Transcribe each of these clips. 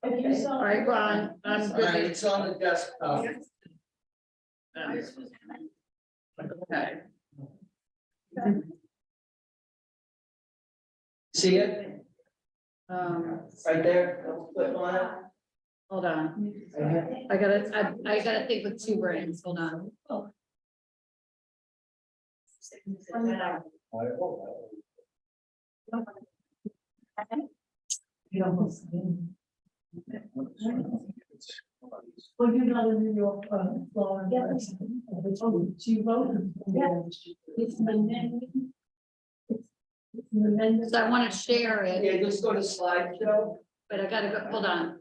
Okay. All right, Ron, I'm All right, good. it's on the desktop. Okay. See it right there? Click on it. Hold on. Right here. I gotta think with two brains. Hold on. Well, you're not in New York, Florida. She voted. It's an amendment. It's an amendment. So I want to share it, Yeah, just go to slideshow. but I gotta go, hold on.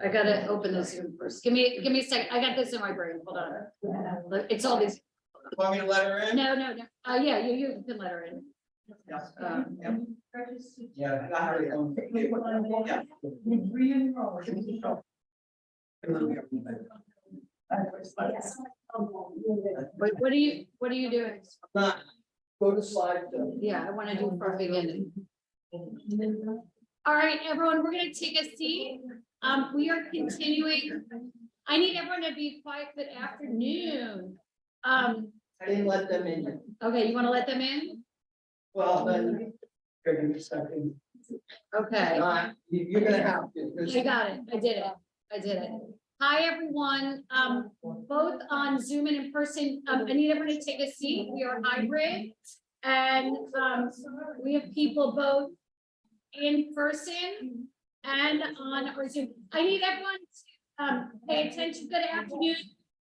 I gotta open this Zoom first. Give me a second. I got this in my brain. Hold on. Look, it's all these. Want me to let her in? No. Yeah, you can let her in. Yeah, I got her in. Yeah. What are you doing? Not, go to slideshow. Yeah, I want to do from beginning. All right, everyone, we're gonna take a seat. We are continuing. I need everyone to be quiet. Good afternoon. I didn't let them in yet. Okay, you want to let them in? Well, then, here, give me a second. Okay. You're gonna have to. 'Cause- I got it. I did it. Hi, everyone. Both on Zoom and in person. I need everyone to take a seat. We are hybrid. And we have people both in person and on our Zoom. I need everyone to pay attention. Good afternoon.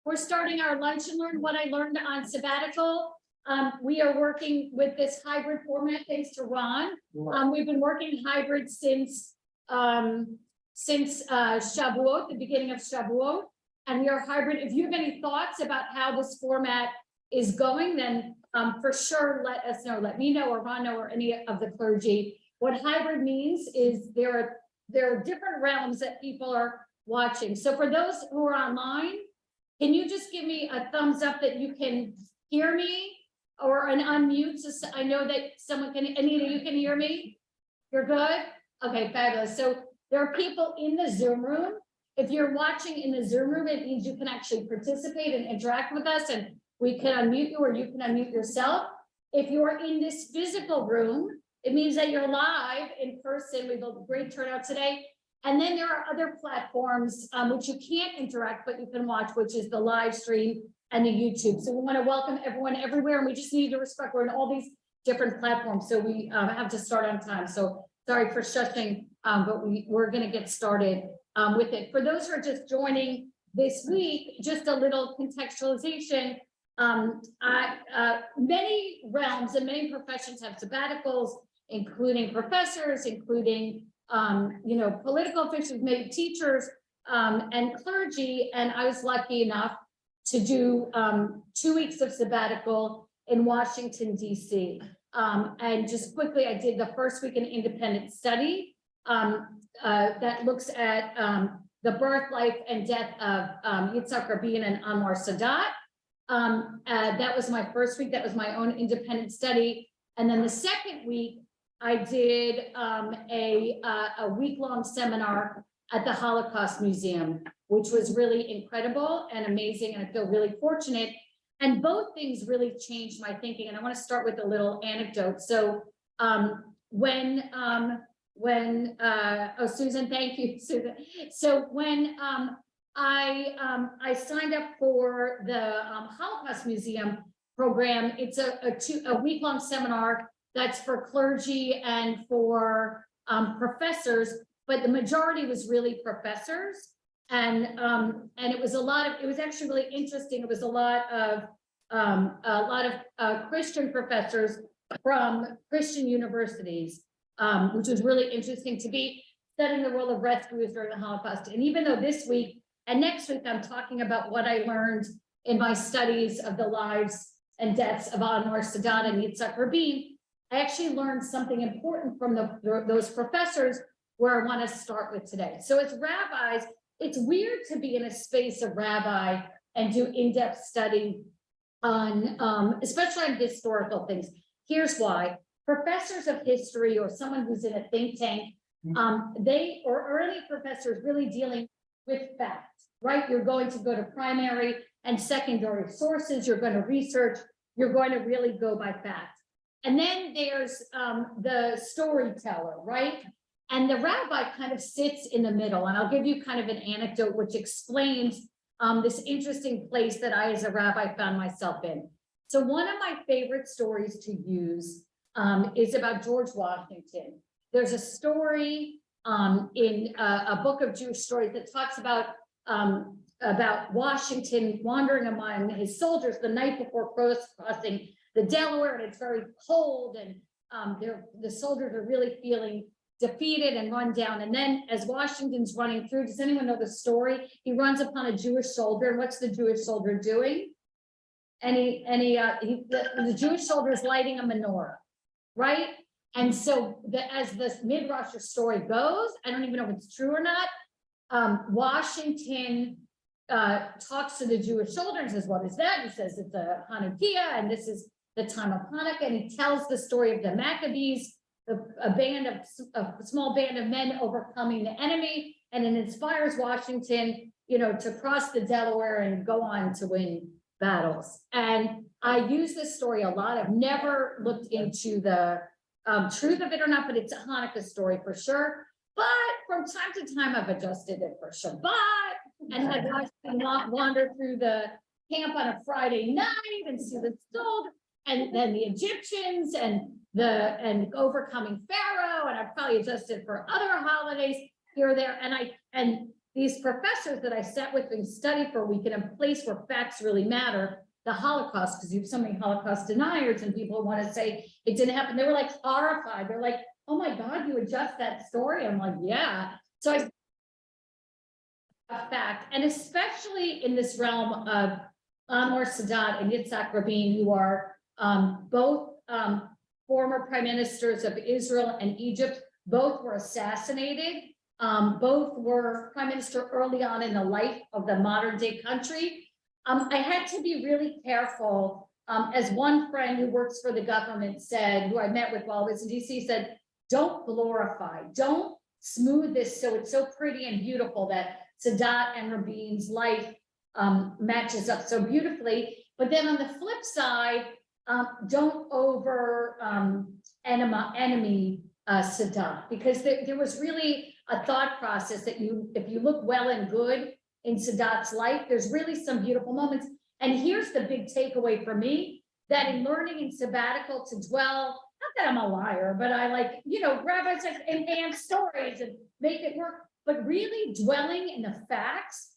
We're starting our lunch and learn what I learned on sabbatical. We are working with this hybrid format thanks to Ron. We've been working hybrid since Shavuot, the beginning of Shavuot, and we are hybrid. If you have any thoughts about how this format is going, then for sure let us know. Let me know, or Ron know, or any of the clergy. What hybrid means is there are different realms that people are watching. So for those who are online, can you just give me a thumbs up that you can hear me, or an unmute? So I know that someone can. Anita, you can hear me? You're good? Okay, fabulous. So there are people in the Zoom room. If you're watching in the Zoom room, it means you can actually participate and interact with us, and we can unmute you, or you can unmute yourself. If you're in this physical room, it means that you're live in person. We have a great turnout today. And then there are other platforms which you can't interact, but you can watch, which is the live stream and the YouTube. So we want to welcome everyone everywhere, and we just need to respect, we're in all these different platforms. So we have to start on time. So sorry for shushing, but we're going to get started with it. For those who are just joining this week, just a little contextualization. Many realms and many professions have sabbaticals, including professors, including political officials, maybe teachers, and clergy. And I was lucky enough to do 2 weeks of sabbatical in Washington, DC. And just quickly, I did the first week in independent study that looks at the birth, life, and death of Yitzhak, Rabin, and Anwar Sadat. That was my first week. That was my own independent study. And then the second week, I did a week-long seminar at the Holocaust Museum, which was really incredible and amazing, and I feel really fortunate. And both things really changed my thinking. And I want to start with a little anecdote. So Susan, thank you, Susan. So when I signed up for the Holocaust Museum program, it's a week-long seminar that's for clergy and for professors, but the majority was really professors. And it was it was actually really interesting. It was a lot of Christian professors from Christian universities, which was really interesting to be studying the role of rescuers during the Holocaust. And even though this week and next week, I'm talking about what I learned in my studies of the lives and deaths of Anwar Sadat and Yitzhak Rabin, I actually learned something important from those professors, where I want to start with today. So as rabbis, it's weird to be in a space of rabbi and do in-depth study on, especially on historical things. Here's why. Professors of history, or someone who's in a think tank, they or any professors really dealing with facts, right? You're going to go to primary and secondary sources, you're going to research, you're going to really go by facts. And then there's the storyteller, right? And the rabbi kind of sits in the middle, and I'll give you kind of an anecdote which explains this interesting place that I as a rabbi found myself in. So one of my favorite stories to use is about George Washington. There's a story in a book of Jewish stories that talks about Washington wandering among his soldiers the night before crossing the Delaware, and it's very cold, and the soldiers are really feeling defeated and run down. And then as Washington's running through, does anyone know the story? He runs upon a Jewish soldier, and what's the Jewish soldier doing? The Jewish soldier is lighting a menorah, right? And so as the Midrash story goes, I don't even know if it's true or not, Washington talks to the Jewish soldier and says, what is that? He says it's a Hanukkah, and this is the time of Hanukkah, and he tells the story of the Maccabees, a small band of men overcoming the enemy, and it inspires Washington, to cross the Delaware and go on to win battles. And I use this story a lot. I've never looked into the truth of it or not, but it's a Hanukkah story for sure. But from time to time, I've adjusted it for Shabbat and had watched wander through the camp on a Friday night and see the soldiers, and then the Egyptians and overcoming Pharaoh, and I've probably adjusted for other holidays here or there. And these professors that I sat with and studied for a week in a place where facts really matter, the Holocaust, because you have so many Holocaust deniers and people want to say it didn't happen. They were like horrified. They're like, oh my God, you adjust that story? I'm like, yeah. So a fact, and especially in this realm of Anwar, Sadat, and Yitzhak Rabin, who are both former prime ministers of Israel and Egypt. Both were assassinated. Both were prime minister early on in the life of the modern day country. I had to be really careful. As one friend who works for the government said, who I met with while I was in DC, said, don't glorify, don't smooth this so it's so pretty and beautiful that Sadat and Rabin's life matches up so beautifully. But then on the flip side, don't over enemy Sadat, because there was really a thought process that if you look well and good in Sadat's life, there's really some beautiful moments. And here's the big takeaway for me, that in learning in Sabbatical to dwell, not that I'm a liar, but I like, rabbis enhance stories and make it work, but really dwelling in the facts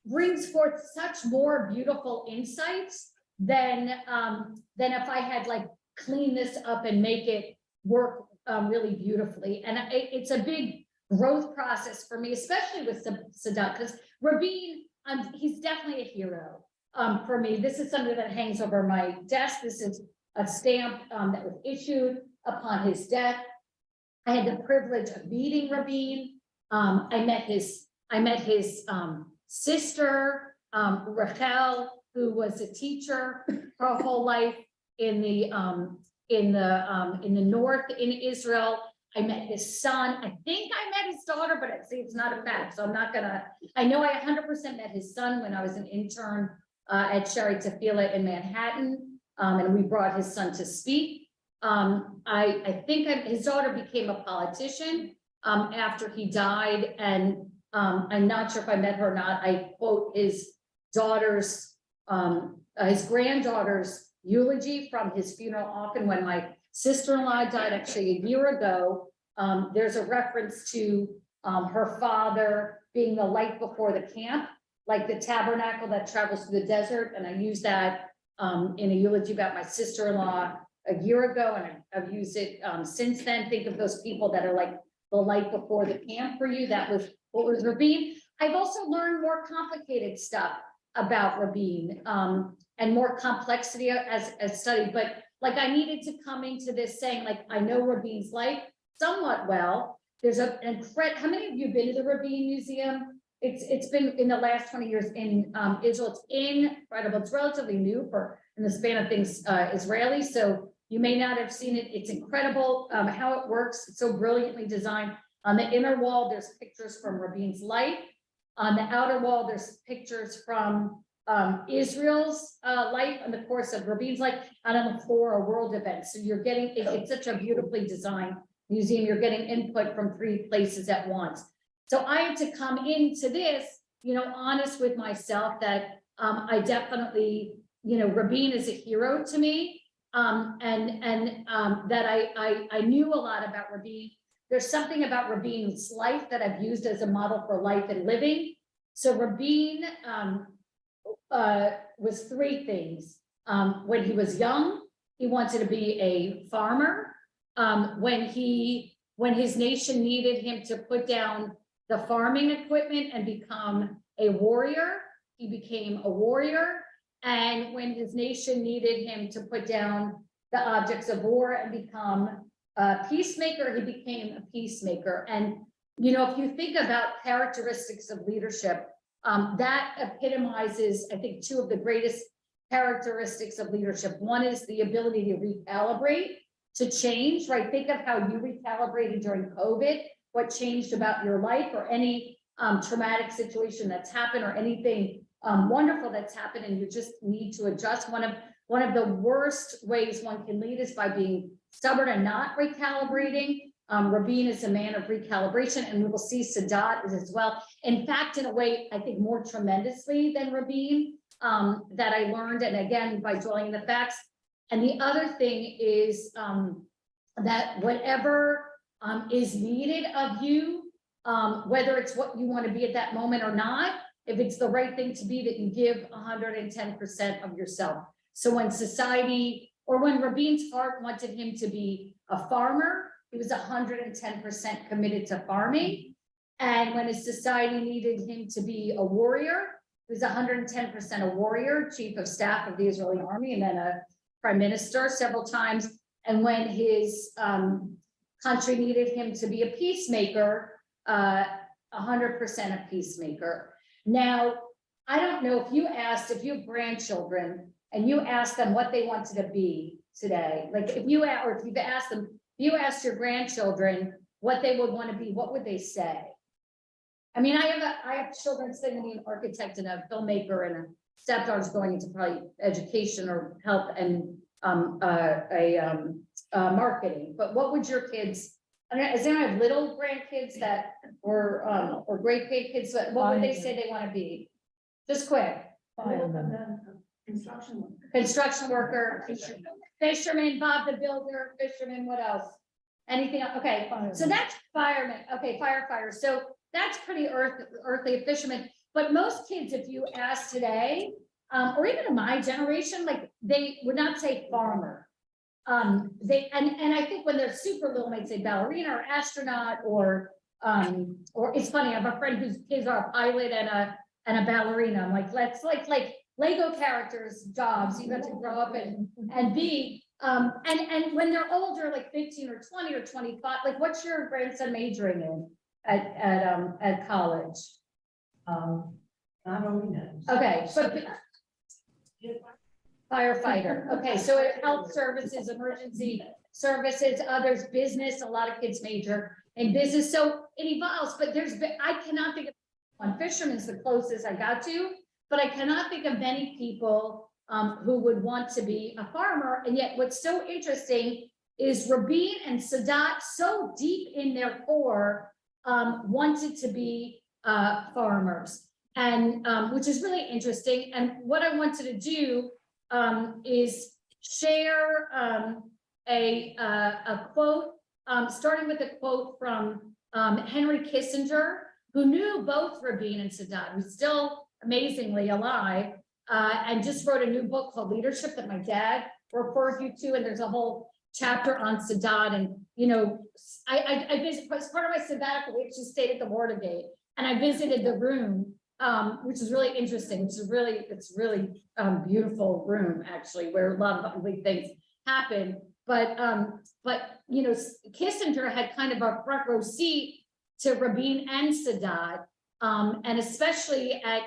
brings forth such more beautiful insights than if I had like clean this up and make it work really beautifully. And it's a big growth process for me, especially with Sadat, because Rabin, he's definitely a hero for me. This is something that hangs over my desk. This is a stamp that was issued upon his death. I had the privilege of meeting Rabin. I met his sister, Rachel, who was a teacher her whole life in the north in Israel. I met his son. I think I met his daughter, but it's not a fact. So I'm not gonna, I know I 100% met his son when I was an intern at Sherry Tefillah in Manhattan. And we brought his son to speak. I think his daughter became a politician after he died. And I'm not sure if I met her or not. I quote his granddaughter's eulogy from his funeral often. When my sister-in-law died actually a year ago, there's a reference to her father being the light before the camp, like the tabernacle that travels through the desert. And I used that in a eulogy about my sister-in-law a year ago, and I've used it since then. Think of those people that are like the light before the camp for you. That was what was Rabin. I've also learned more complicated stuff about Rabin and more complexity as studied, but like I needed to come into this saying, like, I know Rabin's life somewhat well. There's an incredible, how many of you have been to the Rabin Museum? It's been in the last 20 years in Israel. It's incredible. It's relatively new in the span of things Israeli. So you may not have seen it. It's incredible how it works. It's so brilliantly designed. On the inner wall, there's pictures from Rabin's life. On the outer wall, there's pictures from Israel's life and the course of Rabin's life, and on the floor, a world event. So you're getting, it's such a beautifully designed museum. You're getting input from 3 places at once. So I had to come into this, honest with myself that I definitely, Rabin is a hero to me. That I knew a lot about Rabin. There's something about Rabin's life that I've used as a model for life and living. So Rabin was 3 things. When he was young, he wanted to be a farmer. When his nation needed him to put down the farming equipment and become a warrior, he became a warrior. And when his nation needed him to put down the objects of war and become a peacemaker, he became a peacemaker. And, if you think about characteristics of leadership, that epitomizes, I think, 2 of the greatest characteristics of leadership. One is the ability to recalibrate, to change, right? Think of how you recalibrated during COVID, what changed about your life, or any traumatic situation that's happened, or anything wonderful that's happened, and you just need to adjust. One of the worst ways one can lead is by being stubborn and not recalibrating. Rabin is a man of recalibration, and we will see Sadat is as well. In fact, in a way, I think more tremendously than Rabin, that I learned, and again, by dwelling in the facts. And the other thing is that whatever is needed of you, whether it's what you want to be at that moment or not, if it's the right thing to be, that you give 110% of yourself. So when society, or when Rabin's heart wanted him to be a farmer, he was 110% committed to farming. And when his society needed him to be a warrior, he was 110% a warrior, chief of staff of the Israeli army, and then a prime minister several times. And when his country needed him to be a peacemaker, 100% a peacemaker. Now, I don't know if you have grandchildren and you ask them what they wanted to be today, like if you've asked them, if you asked your grandchildren what they would want to be, what would they say? I mean, I have children sitting to be an architect and a filmmaker, and a stepdaughter's going into probably education or health and marketing. But what would your kids? I mean, does anyone have little grandkids that or great kids? What would they say they want to be? Just quick. Construction worker, fisherman, Bob the Builder, fisherman. What else? Anything else? Okay, so that's fireman. Okay, firefighter. So that's pretty earthly, a fisherman. But most kids, if you ask today, or even in my generation, like they would not say farmer. And I think when they're super little, they'd say ballerina or astronaut, or it's funny. I have a friend whose kids are a pilot and a ballerina. I'm like, let's like Lego characters jobs. You got to grow up and be. And when they're older, like 15 or 20 or 25, like what's your grandson majoring in at college? Not only that. Okay, but firefighter. Okay, so health services, emergency services, others, business. A lot of kids major in business, so it evolves. But I cannot think of one. Fisherman's the closest I got to, but I cannot think of many people who would want to be a farmer. And yet, what's so interesting is Rabin and Sadat, so deep in their core, wanted to be farmers, and which is really interesting. And what I wanted to do is share a quote, starting with a quote from Henry Kissinger, who knew both Rabin and Sadat, who's still amazingly alive, and just wrote a new book called Leadership that my dad referred you to. And there's a whole chapter on Sadat. And, I visited, as part of my sabbatical, we actually stayed at the Watergate, and I visited the room, which is really interesting. It's really beautiful room, actually, where a lot of ugly things happen. But Kissinger had kind of a front row seat to Rabin and Sadat, and especially at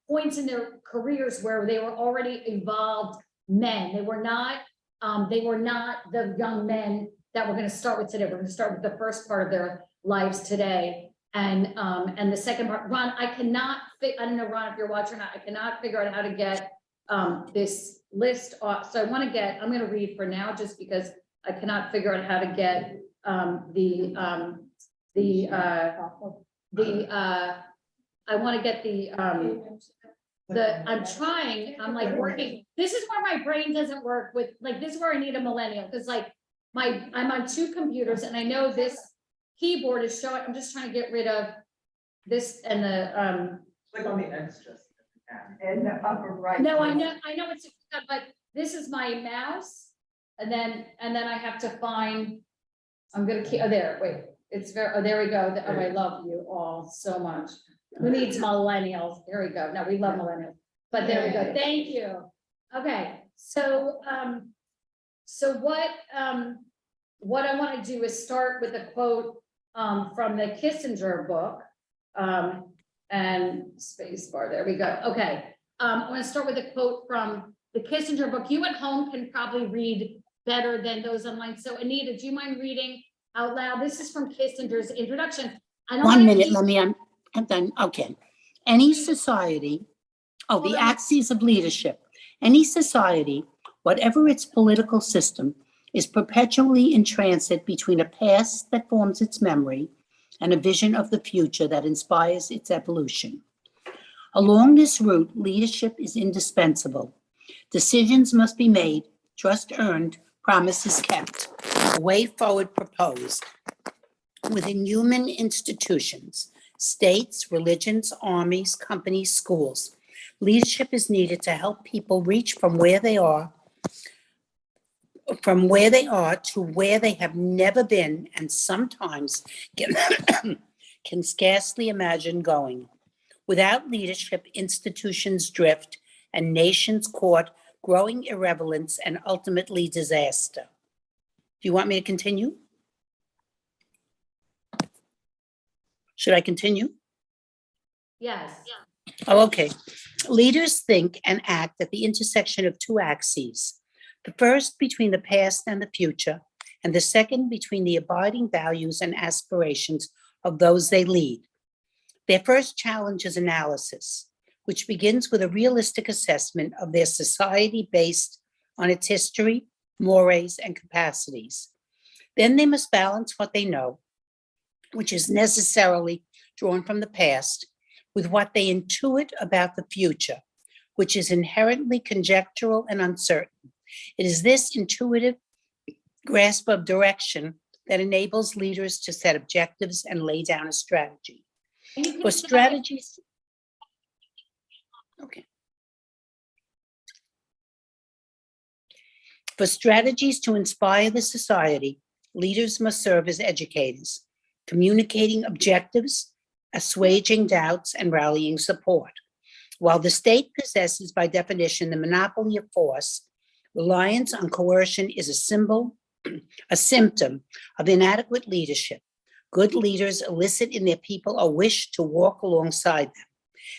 points in their careers where they were already evolved men. They were not the young men that we're going to start with today. We're going to start with the first part of their lives today. And the second part, Ron, I don't know, Ron, if you're watching or not, I cannot figure out how to get this list off. So I'm going to read for now, just because I cannot figure out how to get I want to get I'm trying, I'm like working, this is where my brain doesn't work with, like, this is where I need a millennial, because like I'm on 2 computers and I know this keyboard is showing, I'm just trying to get rid of this and the, Click on the extras. In the upper right. no, I know it's, but this is my mouse, and then I have to find, I'm gonna keep, oh, there, wait, it's very, oh, there we go, oh, I love you all so much. Who needs millennials? There we go. No, we love millennials, but there we go. Thank you. Okay, so what I want to do is start with a quote from the Kissinger book, and space bar. There we go. Okay, I want to start with a quote from the Kissinger book. You at home can probably read better than those online. So Anita, do you mind reading out loud? This is from Kissinger's introduction. I don't 1 wanna minute, keep- let me, and then, okay. Any society, the axes of leadership. Any society, whatever its political system, is perpetually in transit between a past that forms its memory and a vision of the future that inspires its evolution. Along this route, leadership is indispensable. Decisions must be made, trust earned, promises kept, a way forward proposed. Within human institutions, states, religions, armies, companies, schools, leadership is needed to help people reach from where they are to where they have never been, and sometimes can scarcely imagine going. Without leadership, institutions drift and nations court growing irrelevance and ultimately disaster. Do you want me to continue? Should I continue? Yes. Oh, okay. Leaders think and act at the intersection of 2 axes. The first between the past and the future, and the second between the abiding values and aspirations of those they lead. Their first challenge is analysis, which begins with a realistic assessment of their society based on its history, mores, and capacities. Then they must balance what they know, which is necessarily drawn from the past, with what they intuit about the future, which is inherently conjectural and uncertain. It is this intuitive grasp of direction that enables leaders to set objectives and lay down a strategy. For strategies, okay. For strategies to inspire the society, leaders must serve as educators, communicating objectives, assuaging doubts, and rallying support. While the state possesses, by definition, the monopoly of force, reliance on coercion is a symptom of inadequate leadership. Good leaders elicit in their people a wish to walk alongside them.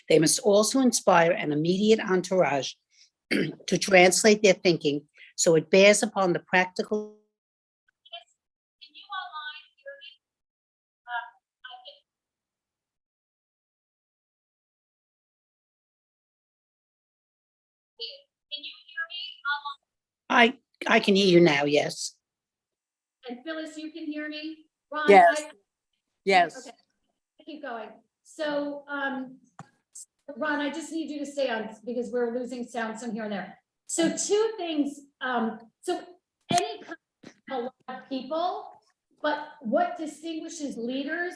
They must also inspire an immediate entourage to translate their thinking so it bears upon the practical. Can you online hear me? Can you hear me online? I can hear you now, yes. And Phyllis, you can hear me? Ron, Yes. Yes. Okay, keep going. So, Ron, I just need you to stay on because we're losing sound some here and there. So 2 things, so any kind of a lot of people, but what distinguishes leaders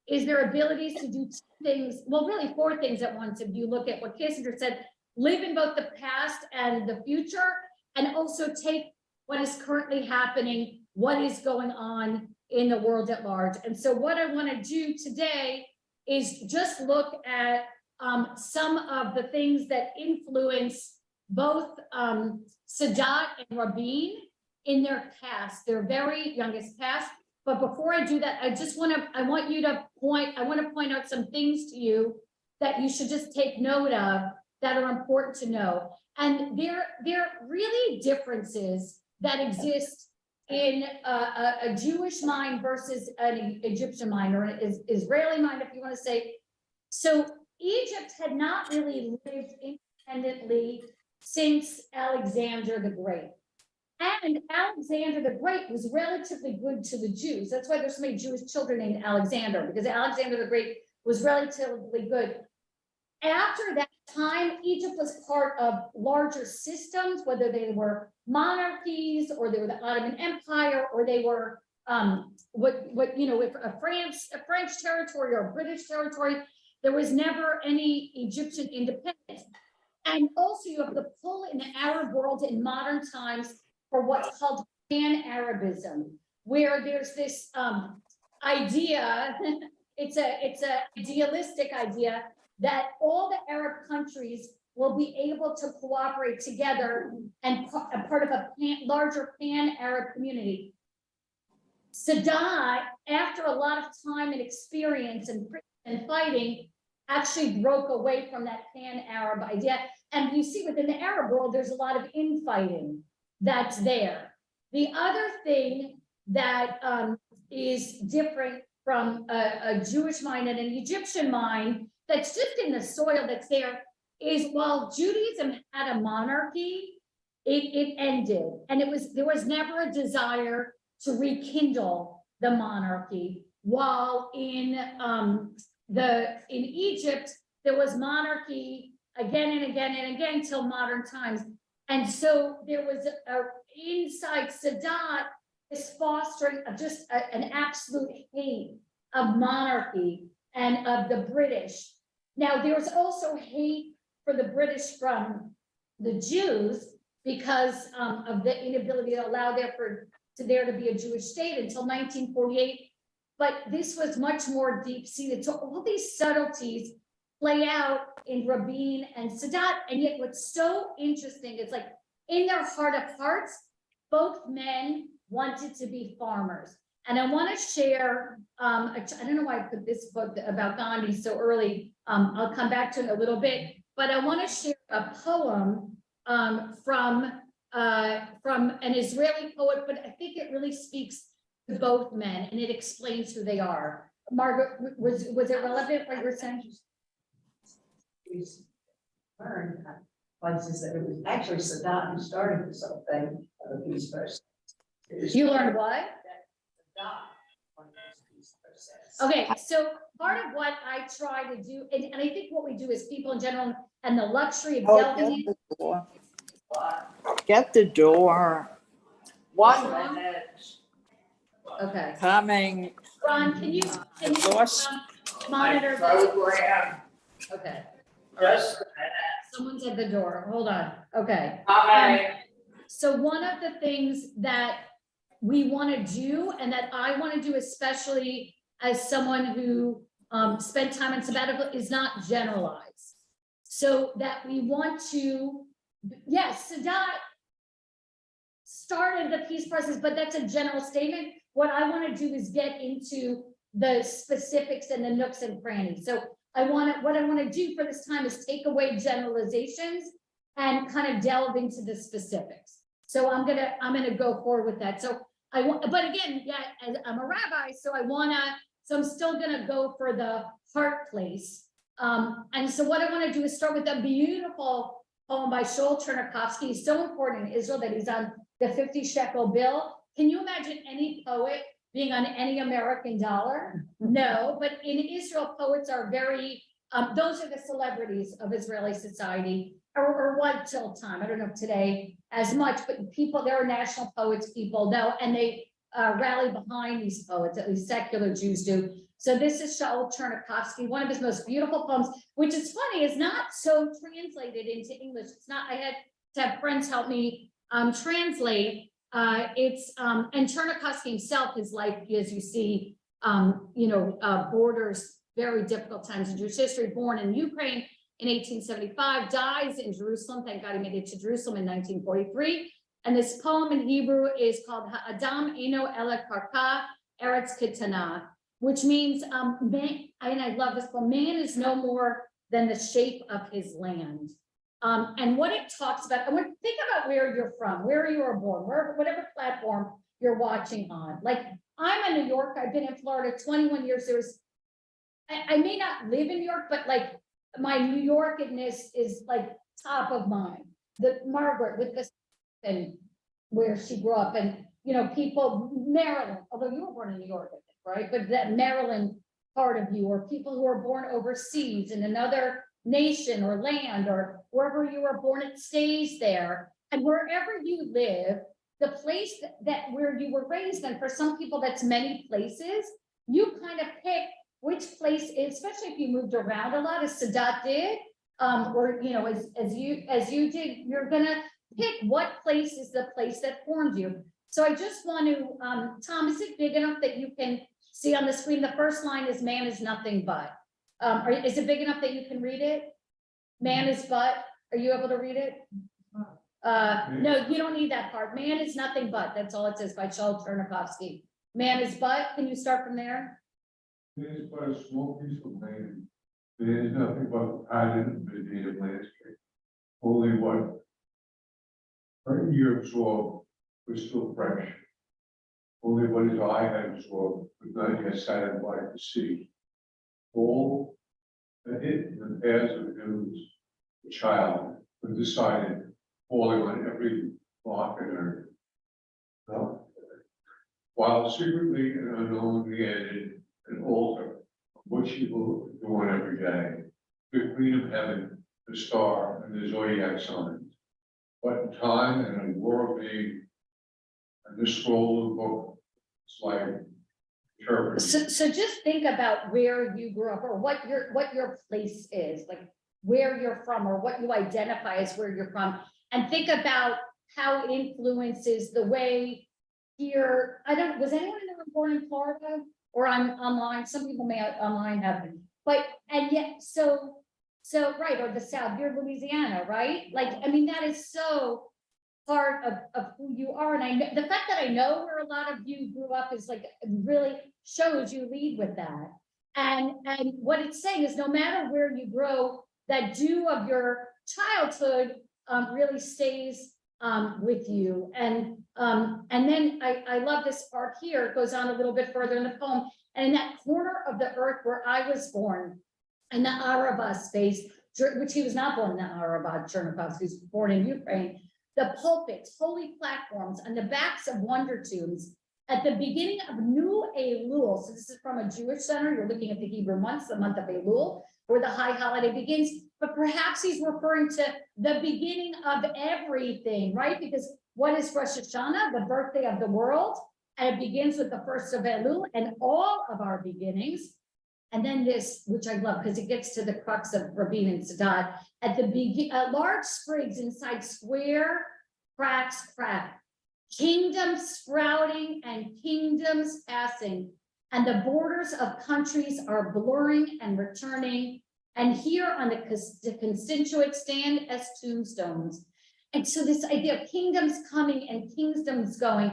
is their abilities to do 2 things, well, really 4 things at once. If you look at what Kissinger said, live in both the past and the future, and also take what is currently happening, what is going on in the world at large. And so what I want to do today is just look at some of the things that influence both Sadat and Rabin in their past, their very youngest past. But before I do that, I want to point out some things to you that you should just take note of that are important to know. And there are really differences that exist in a Jewish mind versus an Egyptian mind, or an Israeli mind, if you want to say. So Egypt had not really lived independently since Alexander the Great. And Alexander the Great was relatively good to the Jews. That's why there's so many Jewish children named Alexander, because Alexander the Great was relatively good. After that time, Egypt was part of larger systems, whether they were monarchies or they were the Ottoman Empire, or they were if a French territory or a British territory. There was never any Egyptian independence. And also you have the pull in the Arab world in modern times for what's called pan-Arabism, where there's this idea, it's a idealistic idea, that all the Arab countries will be able to cooperate together and a part of a larger pan-Arab community. Sadat, after a lot of time and experience and fighting, actually broke away from that pan-Arab idea. And you see within the Arab world, there's a lot of infighting that's there. The other thing that is different from a Jewish mind and an Egyptian mind, that's just in the soil that's there, is while Judaism had a monarchy, it ended. And there was never a desire to rekindle the monarchy, while in Egypt, there was monarchy again and again and again till modern times. And so there was inside Sadat is fostering just an absolute hate of monarchy and of the British. Now, there was also hate for the British from the Jews because of the inability to allow there to be a Jewish state until 1948. But this was much more deep-seated. So all these subtleties play out in Rabin and Sadat. And yet what's so interesting is, like, in their heart of hearts, both men wanted to be farmers. And I want to share, I don't know why I put this book about Gandhi so early. I'll come back to it in a little bit, but I want to share a poem from an Israeli poet, but I think it really speaks to both men and it explains who they are. Margaret, was it relevant what you were saying? We learned places that it was actually Sadat who started this whole thing of the peace process. You learned what? Okay, so part of what I try to do, and I think what we do as people in general, and the luxury of delving in. Get the door. 1 minute. Okay, Coming. Ron, can you Lost monitor the, program. okay, Just a someone's at the door, hold on, okay. minute. So one of the things that we want to do, and that I want to do, especially as someone who spent time in sabbatical, is not generalize. So that we want to, yes, Sadat started the peace process, but that's a general statement. What I want to do is get into the specifics and the nooks and crannies. So what I want to do for this time is take away generalizations and kind of delve into the specifics. So I'm gonna go forward with that. So but again, yeah, as I'm a rabbi, so I'm still gonna go for the heart place. And so what I want to do is start with a beautiful poem by Shoel Chernikovsky. He's so important in Israel that he's on the 50 shekel bill. Can you imagine any poet being on any American dollar? No, but in Israel, poets are very, those are the celebrities of Israeli society, or what till time. I don't know today as much, but people, there are national poets, people know, and they rally behind these poets, at least secular Jews do. So this is Shoel Chernikovsky, one of his most beautiful poems, which is funny, is not so translated into English. It's not, I had to have friends help me translate. And Chernikovsky himself, his life, as you see, borders very difficult times in Jewish history, born in Ukraine in 1875, dies in Jerusalem. Thank God he made it to Jerusalem in 1943. And this poem in Hebrew is called Ha'adam Eino Ela Karka Eretz Kitana, which means, man, and I love this poem, man is no more than the shape of his land. And what it talks about, I want to think about where you're from, where you were born, wherever, whatever platform you're watching on. Like, I'm a New Yorker, I've been in Florida 21 years, I may not live in New York, but like, my New Yorkness is like top of mind. The Margaret with the, and where she grew up, and, you know, people, Maryland, although you were born in New York, I think, right? But that Maryland part of you, or people who are born overseas in another nation or land, or wherever you were born, it stays there. And wherever you live, the place that where you were raised, and for some people that's many places, you kind of pick which place is, especially if you moved around a lot, as Sadat did, or, you know, as you did, you're gonna pick what place is the place that formed you. So I just want to, Tom, is it big enough that you can see on the screen? The first line is man is nothing but. Is it big enough that you can read it? Man is but, are you able to read it? No, you don't need that part. Man is nothing but, that's all it says, by Charles Chernikovsky. Man is but, can you start from there? Man is but a small piece of land. Man is nothing but a pattern of the native landscape. Only what our ear absorbed was still fresh. Only what his eye had absorbed was not yet satisfied to see. All that hit the paths of his child was decided, falling on every block and earth. Now, while secretly and unknowingly added an altar, which he will do on every day, the Queen of Heaven, the star, and the zodiac signs. But in time and a war of being, and this scroll of book, it's like interpreting. So just think about where you grew up, or what your place is, like where you're from, or what you identify as where you're from, and think about how it influences the way here. Was anyone in the room born in Florida or online? Some people may online have been, but, and yet, so right, or the South, you're Louisiana, right? Like, I mean, that is so part of who you are. And I know the fact that I know where a lot of you grew up is like, really shows you lead with that. And what it's saying is, no matter where you grow, that dew of your childhood really stays with you. And then I love this part here. It goes on a little bit further in the poem. And in that corner of the earth where I was born, in the Araba space, which he was not born in the Araba, Chernikovsky, he was born in Ukraine, the pulpits, holy platforms, and the backs of wonder tombs at the beginning of New Elul. So this is from a Jewish center. You're looking at the Hebrew months, the month of Elul, where the high holiday begins. But perhaps he's referring to the beginning of everything, right? Because what is Rosh Hashanah? The birthday of the world. And it begins with the first of Elul and all of our beginnings. And then this, which I love, because it gets to the crux of Rabin and Sadat, at the beginning, large sprigs inside square cracks crack, kingdoms sprouting and kingdoms passing, and the borders of countries are blurring and returning. And here on the constituent stand as tombstones. And so this idea of kingdoms coming and kingdoms going.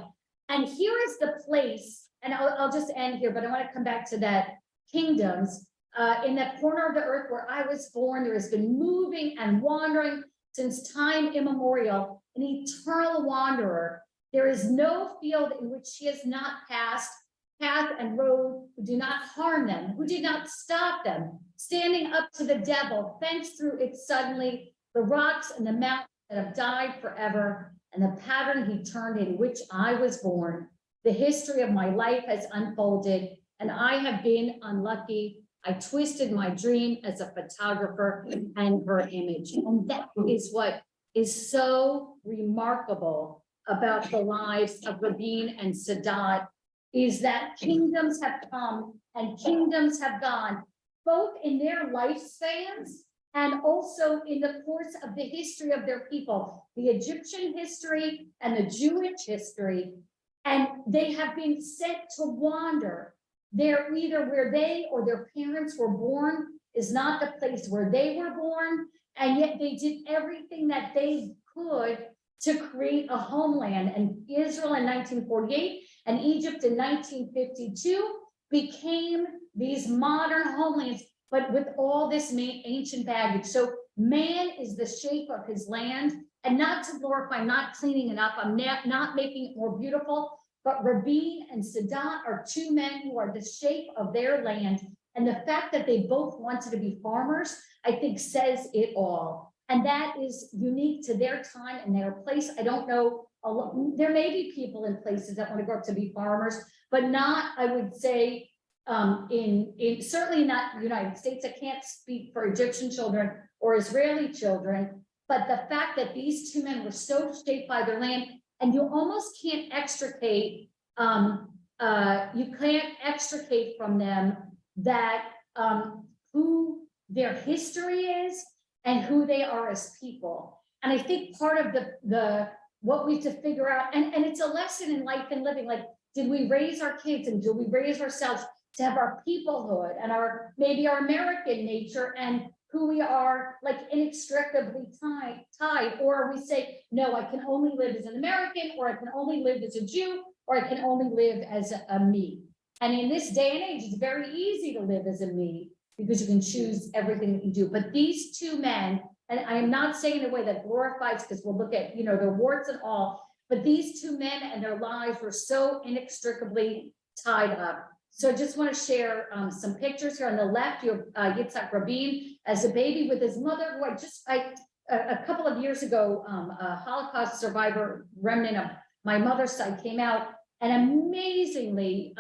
And here is the place, and I'll just end here, but I want to come back to that. Kingdoms, in that corner of the earth where I was born, there has been moving and wandering since time immemorial, an eternal wanderer. There is no field in which she has not passed, path and road, who do not harm them, who did not stop them, standing up to the devil, fenced through it suddenly, the rocks and the mountains that have died forever, and the pattern he turned in which I was born. The history of my life has unfolded, and I have been unlucky. I twisted my dream as a photographer and her image. And that is what is so remarkable about the lives of Rabin and Sadat, is that kingdoms have come and kingdoms have gone, both in their lifespans and also in the course of the history of their people, the Egyptian history and the Jewish history. And they have been sent to wander. They're either where they or their parents were born is not the place where they were born, and yet they did everything that they could to create a homeland. And Israel in 1948 and Egypt in 1952 became these modern homelands, but with all this ancient baggage. So man is the shape of his land, and not to glorify, not cleaning it up, I'm not making it more beautiful, but Rabin and Sadat are two men who are the shape of their land. And the fact that they both wanted to be farmers, I think says it all. And that is unique to their time and their place. I don't know, there may be people in places that want to grow up to be farmers, but not, I would say, in certainly not the United States. I can't speak for Egyptian children or Israeli children, but the fact that these two men were so shaped by their land, and you almost can't extricate, from them that who their history is and who they are as people. And I think part of the what we have to figure out, and it's a lesson in life and living, like, did we raise our kids and do we raise ourselves to have our peoplehood and our maybe our American nature and who we are, like, inextricably tied, or we say, no, I can only live as an American, or I can only live as a Jew, or I can only live as a me. And in this day and age, it's very easy to live as a me because you can choose everything that you do. But these two men, and I am not saying in a way that glorifies, because we'll look at, their warts and all, but these two men and their lives were so inextricably tied up. So I just want to share some pictures here. On the left, you have Yitzhak Rabin as a baby with his mother, who a couple of years ago, a Holocaust survivor remnant of my mother's side came out, and amazingly,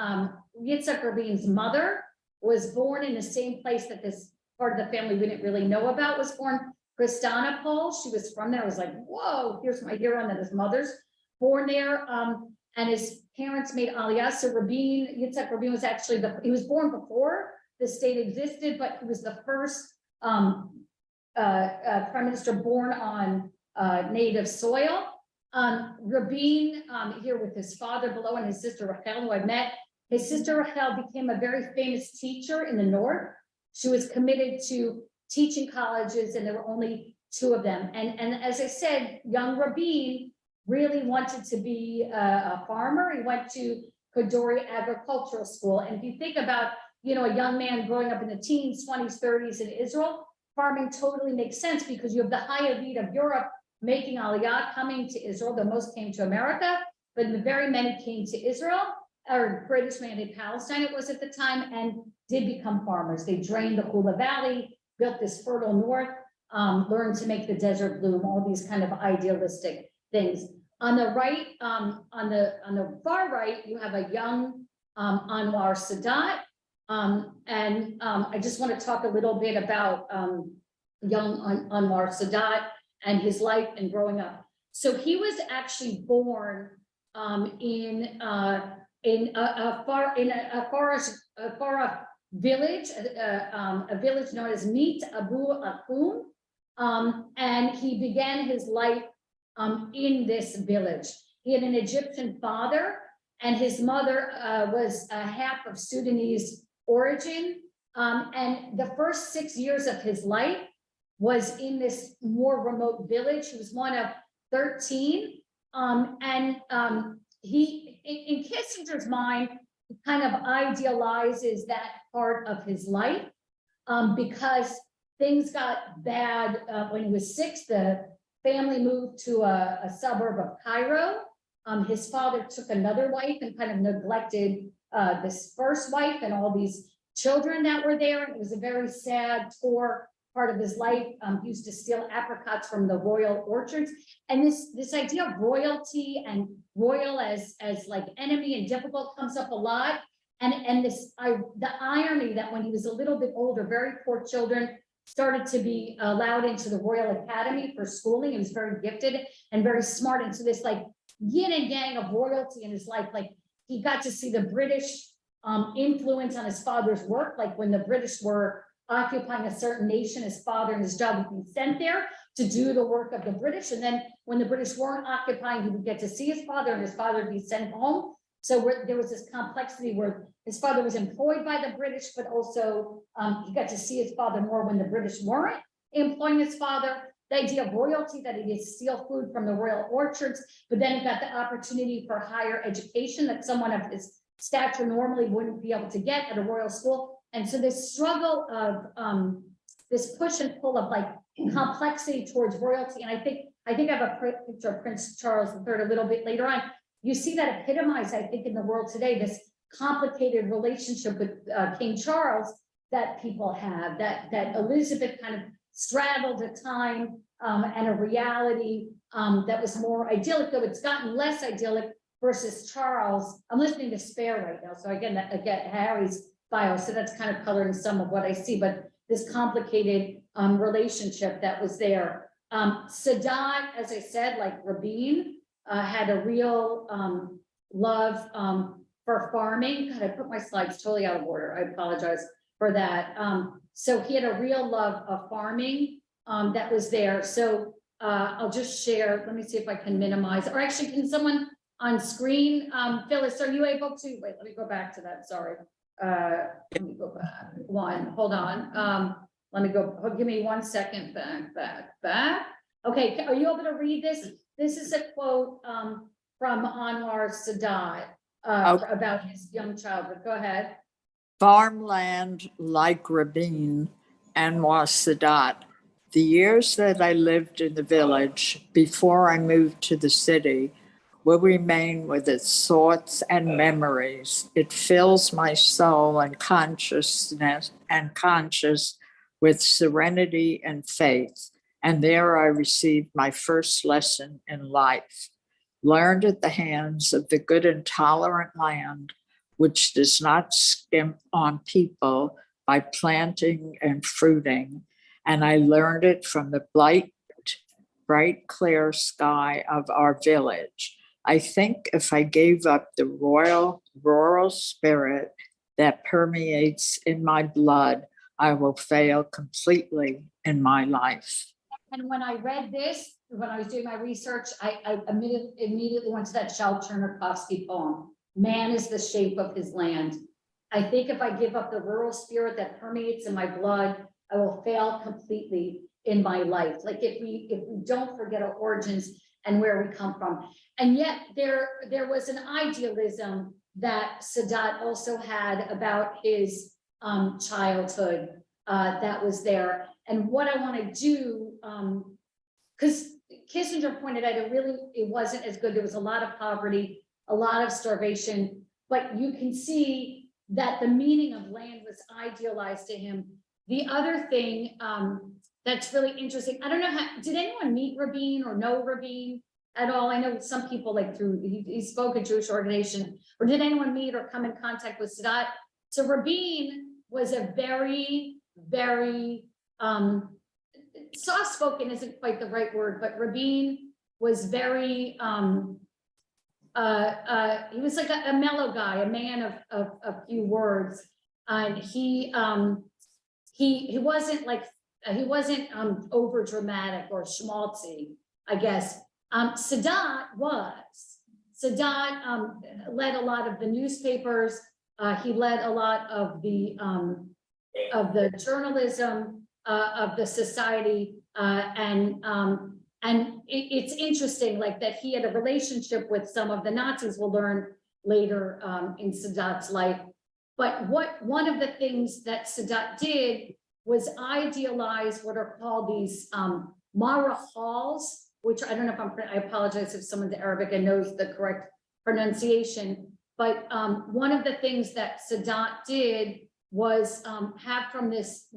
Yitzhak Rabin's mother was born in the same place that this part of the family we didn't really know about was born, Christanopol. She was from there. I was like, whoa, here's my hero, and then his mother's born there. And his parents made Aliyah. So Yitzhak Rabin was actually he was born before the state existed, but he was the first prime minister born on native soil. Rabin here with his father below and his sister Rachel, who I met. His sister Rachel became a very famous teacher in the north. She was committed to teaching colleges, and there were only two of them. And as I said, young Rabin really wanted to be a farmer. He went to Kadori Agricultural School. And if you think about, a young man growing up in the teens, 20s, 30s in Israel, farming totally makes sense because you have the high elite of Europe making Aliyah, coming to Israel. The most came to America, but very many came to Israel, or British mandate Palestine it was at the time, and did become farmers. They drained the Hula Valley, built this fertile north, learned to make the desert bloom, all these kind of idealistic things. On the right, on the far right, you have a young Anwar Sadat. I just want to talk a little bit about young Anwar Sadat and his life and growing up. So he was actually born in a village, a village known as Mit Abu Akum, and he began his life in this village. He had an Egyptian father, and his mother was half of Sudanese origin. And the first 6 years of his life was in this more remote village. He was one of 13. He, in Kissinger's mind, kind of idealizes that part of his life because things got bad when he was 6. The family moved to a suburb of Cairo. His father took another wife and kind of neglected this first wife and all these children that were there. It was a very sad, poor part of his life. He used to steal apricots from the royal orchards. And this idea of royalty and royal as like enemy and difficult comes up a lot. And the irony that when he was a little bit older, very poor children started to be allowed into the Royal Academy for schooling. He was very gifted and very smart. And so this like yin and yang of royalty in his life, like he got to see the British influence on his father's work. Like when the British were occupying a certain nation, his father and his job would be sent there to do the work of the British. And then when the British weren't occupying, he would get to see his father and his father would be sent home. So there was this complexity where his father was employed by the British, but also he got to see his father more when the British weren't employing his father. The idea of royalty, that he could steal food from the royal orchards, but then he got the opportunity for higher education that someone of his stature normally wouldn't be able to get at a royal school. And so this struggle of this push and pull of like complexity towards royalty. And I think I have a picture of Prince Charles III a little bit later on. you see that epitomized, I think, in the world today, this complicated relationship with King Charles that people have, that Elizabeth kind of straddled a time and a reality that was more idyllic, though it's gotten less idyllic versus Charles. I'm listening to Spare right now, so again, I get Harry's bio, so that's kind of coloring some of what I see, but this complicated relationship that was there. Sadat, as I said, like Rabin, had a real love for farming. God, I put my slides totally out of order. I apologize for that. So he had a real love of farming that was there. So I'll just share, let me see if I can minimize, or actually, can someone on screen, Phyllis, are you able to, wait, let me go back to that, sorry. Let me go back, hold on. Let me go, give me 1 second, back. Okay, are you able to read this? This is a quote from Anwar Sadat about his young childhood. Go ahead. Farmland like Rabin, Anwar Sadat. The years that I lived in the village before I moved to the city will remain with its thoughts and memories. It fills my soul and conscious with serenity and faith. And there I received my first lesson in life, learned at the hands of the good and tolerant land, which does not skimp on people by planting and fruiting. And I learned it from the bright, clear sky of our village. I think if I gave up the rural spirit that permeates in my blood, I will fail completely in my life. And when I read this, when I was doing my research, I immediately went to that Shel Chernyakhovsky poem, "Man is the shape of his land." I think if I give up the rural spirit that permeates in my blood, I will fail completely in my life. Like if we don't forget our origins and where we come from. And yet there was an idealism that Sadat also had about his childhood that was there. And what I want to do, because Kissinger pointed out it wasn't as good. There was a lot of poverty, a lot of starvation, but you can see that the meaning of land was idealized to him. The other thing that's really interesting, I don't know did anyone meet Rabin or know Rabin at all? I know some people he spoke at Jewish organization, or did anyone meet or come in contact with Sadat? So Rabin was a very, very, soft-spoken isn't quite the right word, but Rabin was very, he was like a mellow guy, a man of a few words. And he wasn't over dramatic or schmaltzy, I guess. Sadat led a lot of the newspapers. He led a lot of the journalism of the society, and it's interesting, like that he had a relationship with some of the Nazis. We'll learn later in Sadat's life. But one of the things that Sadat did was idealize what are called these Mara halls, which I don't know if I apologize if someone's Arabic and knows the correct pronunciation. But one of the things that Sadat did was have from his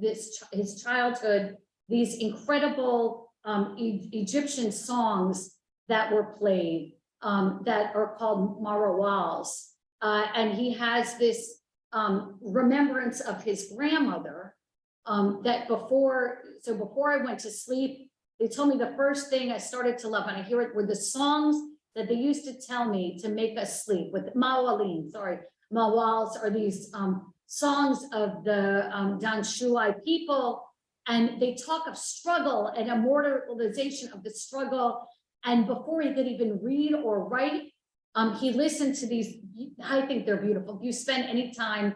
childhood these incredible Egyptian songs that were played that are called marawals. And he has this remembrance of his grandmother that before I went to sleep, they told me the first thing I started to love, and I hear it, were the songs that they used to tell me to make us sleep with mawalim. Mawals are these songs of the Dan Shuai people, and they talk of struggle and immortalization of the struggle. And before he could even read or write, he listened to these. I think they're beautiful. If you spend any time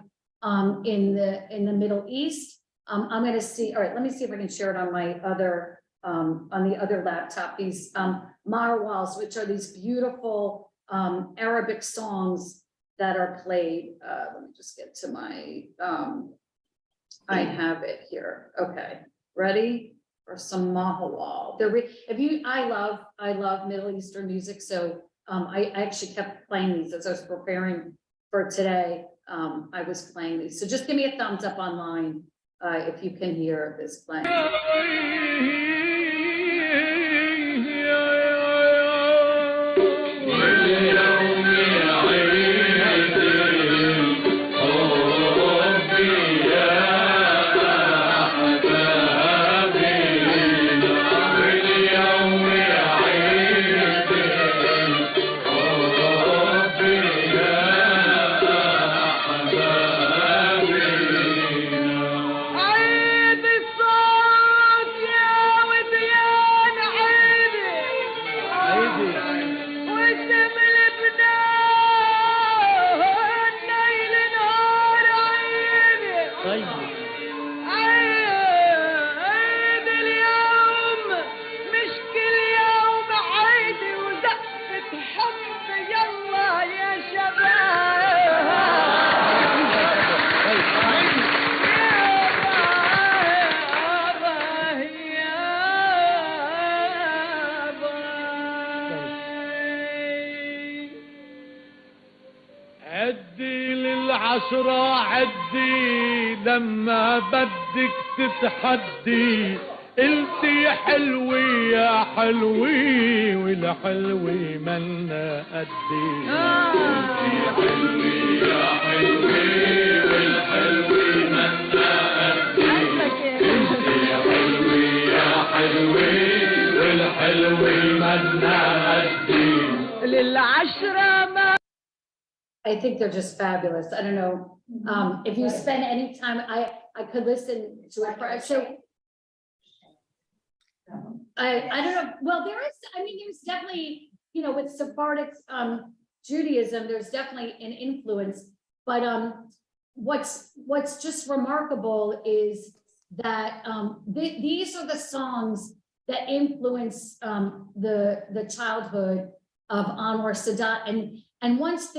in the Middle East, I'm going to see. All right, let me see if I can share it on my other on the other laptop. These marwals, which are these beautiful Arabic songs that are played. Let me just get to my. I have it here. Okay, ready for some mahawal? I love Middle Eastern music, so I actually kept playing these as I was preparing for today. I was playing these. So just give me a thumbs up online if you can hear this playing. عدي للعشرة عدي لما بدك تتحدي قلتي حلوي يا حلوي والحلوي منا قدي قلتي حلوي يا حلوي والحلوي منا قدي قلتي حلوي يا حلوي والحلوي منا قدي للعشرة ما I think they're just fabulous. I don't know, if you spend any time, I could listen to it. So I don't know. Well, there is, I mean, there's definitely, you know, with Sephardic Judaism, there's definitely an influence. But what's just remarkable is that these are the songs that influence the childhood of Anwar Sadat. And once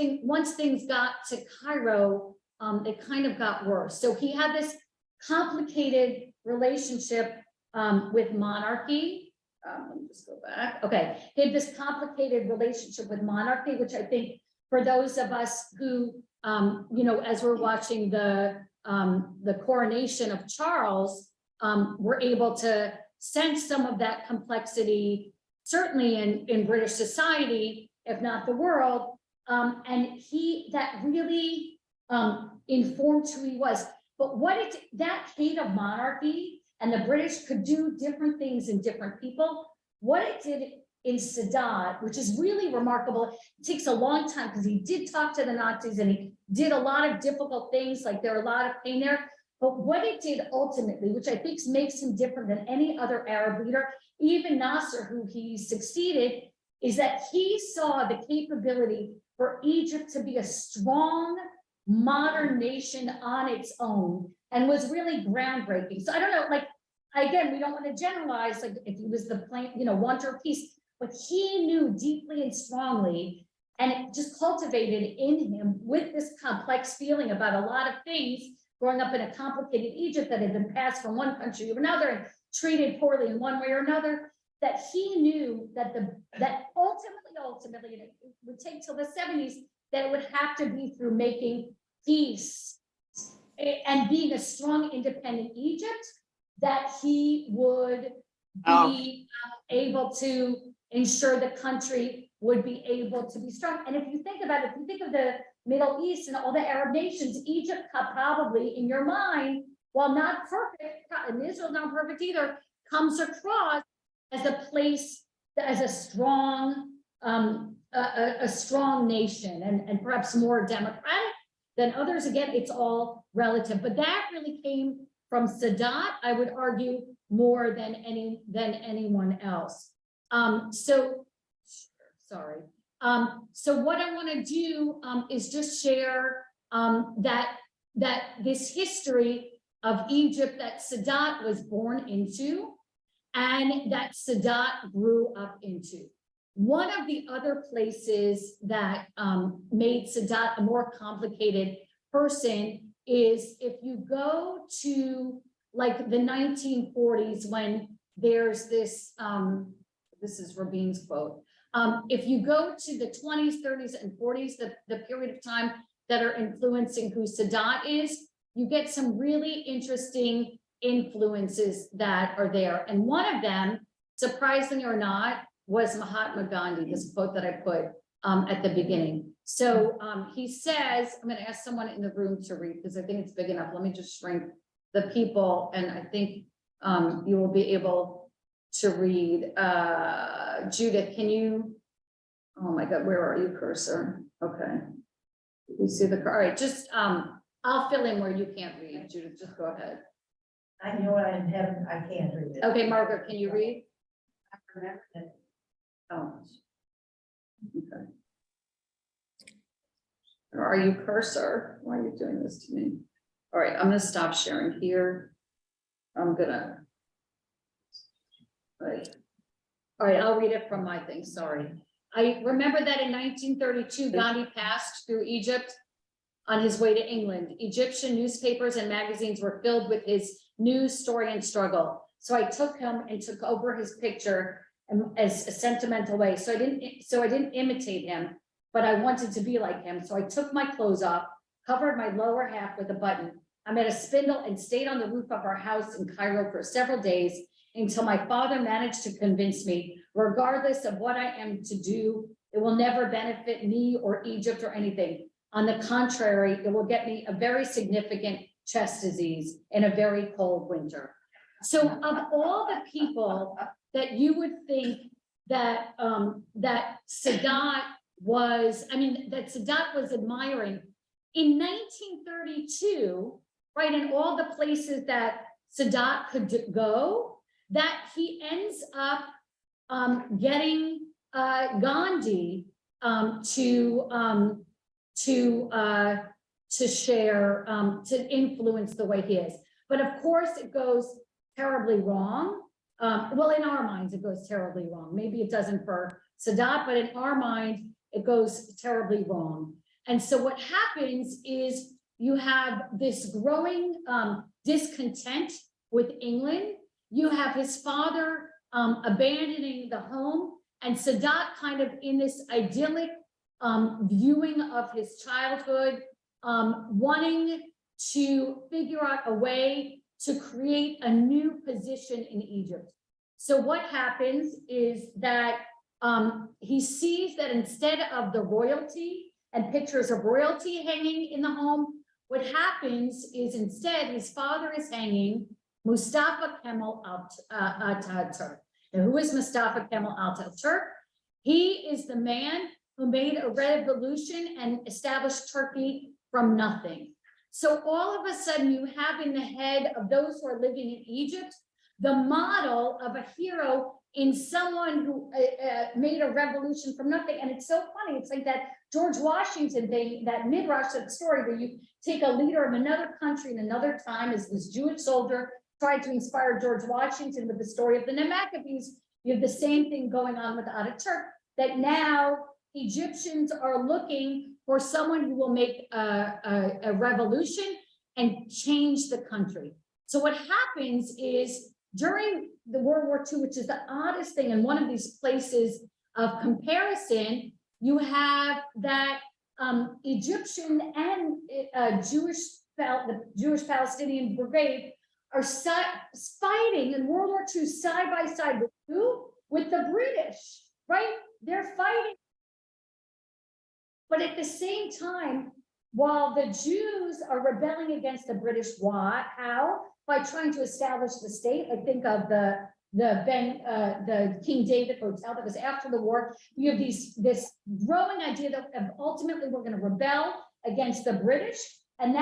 things got to Cairo, they kind of got worse. So he had this complicated relationship with monarchy. Let me just go back. Okay, he had this complicated relationship with monarchy, which I think for those of us who, you know, as we're watching the coronation of Charles, we're able to sense some of that complexity, certainly in British society, if not the world. And that really informed who he was. But that hate of monarchy, and the British could do different things in different people, what it did in Sadat, which is really remarkable, it takes a long time because he did talk to the Nazis and he did a lot of difficult things, like there are a lot of pain there. But what it did ultimately, which I think makes him different than any other Arab leader, even Nasser, who he succeeded, is that he saw the capability for Egypt to be a strong, modern nation on its own, and was really groundbreaking. So I don't know, like, again, we don't want to generalize, like if he was the wanter of peace, but he knew deeply and strongly, and it just cultivated in him with this complex feeling about a lot of things, growing up in a complicated Egypt that had been passed from one country to another and treated poorly in one way or another, that he knew that ultimately, and it would take till the 70s, that it would have to be through making peace and being a strong, independent Egypt, that he would be able to ensure the country would be able to be strong. And if you think about it, if you think of the Middle East and all the Arab nations, Egypt probably in your mind, while not perfect, and Israel's not perfect either, comes across as a place, as a strong nation, and perhaps more democratic than others. Again, it's all relative, but that really came from Sadat, I would argue, more than anyone else. So what I want to do is just share that this history of Egypt that Sadat was born into, and that Sadat grew up into. One of the other places that made Sadat a more complicated person is if you go to like the 1940s, when there's this, this is Rabin's quote, If you go to the 20s, 30s, and 40s, the period of time that are influencing who Sadat is, you get some really interesting influences that are there. And one of them, surprisingly or not, was Mahatma Gandhi, this quote that I put at the beginning. So he says, I'm going to ask someone in the room to read because I think it's big enough. Let me just shrink the people, and I think you will be able to read. Judith, can you? Oh my God, where are you, cursor? Okay, you see the, all right, just I'll fill in where you can't read. Judith, just go ahead. I know I haven't, I can't read it. Okay, Margaret, can you read? I remember it. Oh. Okay. Or are you cursor? Why are you doing this to me? All right, I'm gonna stop sharing here. I'm gonna. Right. All right, I'll read it from my thing, sorry. I remember that in 1932, Gandhi passed through Egypt on his way to England. Egyptian newspapers and magazines were filled with his news, story, and struggle. So I took him and took over his picture as a sentimental way. So I didn't imitate him, but I wanted to be like him. So I took my clothes off, covered my lower half with a button. I made a spindle and stayed on the roof of our house in Cairo for several days until my father managed to convince me, regardless of what I am to do, it will never benefit me or Egypt or anything. On the contrary, it will get me a very significant chest disease in a very cold winter. So of all the people that you would think that that Sadat was, that Sadat was admiring, in 1932, right, in all the places that Sadat could go, that he ends up getting Gandhi to share, to influence the way he is. But of course, it goes terribly wrong. Well, in our minds, it goes terribly wrong. Maybe it doesn't for Sadat, but in our mind, it goes terribly wrong. And so what happens is you have this growing discontent with England. You have his father abandoning the home, and Sadat kind of in this idyllic viewing of his childhood, wanting to figure out a way to create a new position in Egypt. So what happens is that he sees that instead of the royalty and pictures of royalty hanging in the home, what happens is instead his father is hanging Mustafa Kemal Atatürk. Now, who is Mustafa Kemal Atatürk? He is the man who made a revolution and established Turkey from nothing. So all of a sudden you have in the head of those who are living in Egypt, the model of a hero in someone who made a revolution from nothing. And it's so funny. It's like that George Washington thing, that midrash of the story where you take a leader of another country in another time as this Jewish soldier tried to inspire George Washington with the story of the Maccabees. You have the same thing going on with Ataturk, that now Egyptians are looking for someone who will make a revolution and change the country. So what happens is during the World War II, which is the oddest thing, in one of these places of comparison, you have that Egyptian and the Jewish Palestinian brigade are fighting in World War II side by side with who? With the British, right? They're fighting. But at the same time, while the Jews are rebelling against the British, why? How? By trying to establish the state. I think of the King David Hotel that was after the war. You have this growing idea that ultimately we're going to rebel against the British, and